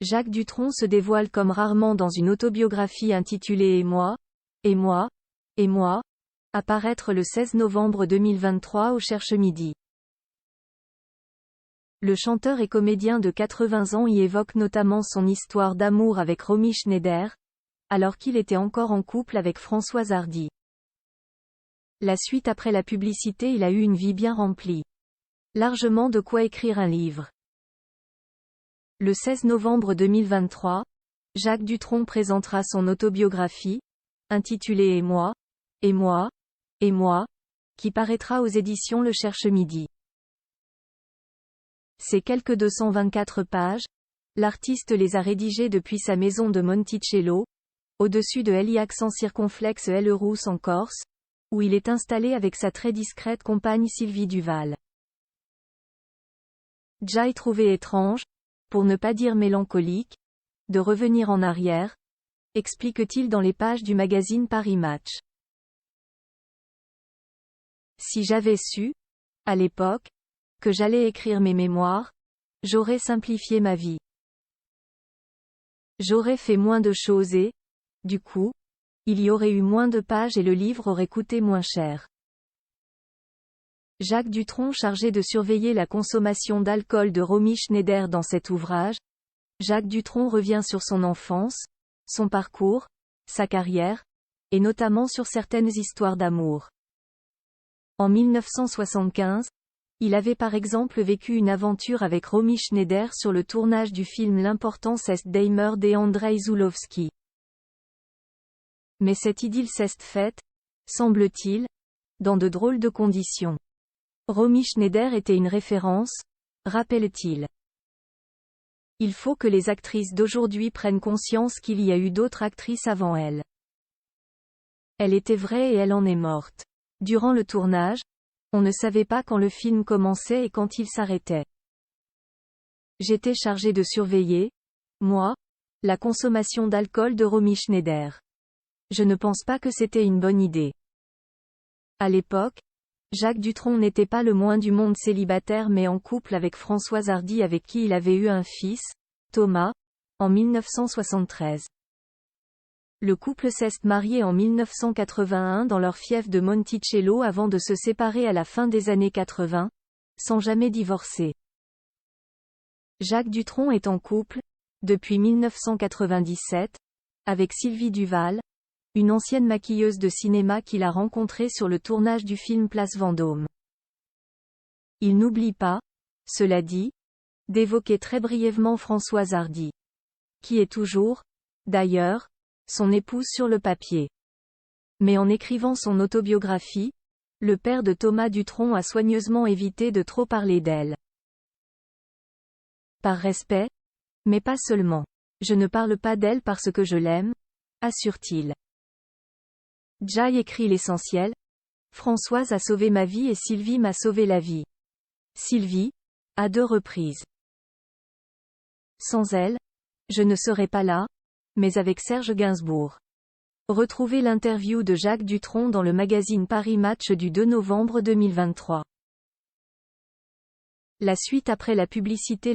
Jacques Dutronc se dévoile comme rarement dans une autobiographie intitulée « Et moi, et moi, et moi », à paraître le 16 novembre 2023 au Cherche Midi. Le chanteur et comédien de 80 ans y évoque notamment son histoire d'amour avec Romy Schneider, alors qu'il était encore en couple avec Françoise Hardy. La suite après la publicité, il a eu une vie bien remplie. Largement de quoi écrire un livre. Le 16 novembre 2023, Jacques Dutronc présentera son autobiographie, intitulée « Et moi, et moi, et moi », qui paraîtra aux éditions Le Cherche Midi. Ces quelques 224 pages, l'artiste les a rédigées depuis sa maison de Monticello, au-dessus de l'accent circonflexe Rousse en Corse, où il est installé avec sa très discrète compagne Sylvie Duval. Jai trouvait étrange, pour ne pas dire mélancolique, de revenir en arrière, explique-t-il dans les pages du magazine Paris Match. Si j'avais su, à l'époque, que j'allais écrire mes mémoires, j'aurais simplifié ma vie. J'aurais fait moins de choses et, du coup, il y aurait eu moins de pages et le livre aurait coûté moins cher. Jacques Dutronc chargé de surveiller la consommation d'alcool de Romy Schneider dans cet ouvrage, Jacques Dutronc revient sur son enfance, son parcours, sa carrière, et notamment sur certaines histoires d'amour. En 1975, il avait par exemple vécu une aventure avec Romy Schneider sur le tournage du film L'importance est d'Eimer de Andrzej Zulawski. Mais cette idylle s'est faite, semble-t-il, dans de drôles de conditions. Romy Schneider était une référence, rappelle-t-il. Il faut que les actrices d'aujourd'hui prennent conscience qu'il y a eu d'autres actrices avant elle. Elle était vraie et elle en est morte. Durant le tournage, on ne savait pas quand le film commençait et quand il s'arrêtait. J'étais chargé de surveiller, moi, la consommation d'alcool de Romy Schneider. Je ne pense pas que c'était une bonne idée. À l'époque, Jacques Dutronc n'était pas le moins du monde célibataire mais en couple avec Françoise Hardy avec qui il avait eu un fils, Thomas, en 1973. Le couple s'est marié en 1981 dans leur fief de Monticello avant de se séparer à la fin des années 80, sans jamais divorcer. Jacques Dutronc est en couple, depuis 1997, avec Sylvie Duval, une ancienne maquilleuse de cinéma qu'il a rencontrée sur le tournage du film Place Vendôme. Il n'oublie pas, cela dit, d'évoquer très brièvement Françoise Hardy, qui est toujours, d'ailleurs, son épouse sur le papier. Mais en écrivant son autobiographie, le père de Thomas Dutronc a soigneusement évité de trop parler d'elle. Par respect, mais pas seulement. Je ne parle pas d'elle parce que je l'aime, assure-t-il. Jai écrit l'essentiel. Françoise a sauvé ma vie et Sylvie m'a sauvé la vie. Sylvie, à 2 reprises. Sans elle, je ne serais pas là, mais avec Serge Gainsbourg. Retrouvez l'interview de Jacques Dutronc dans le magazine Paris Match du 2 novembre 2023. La suite après la publicité.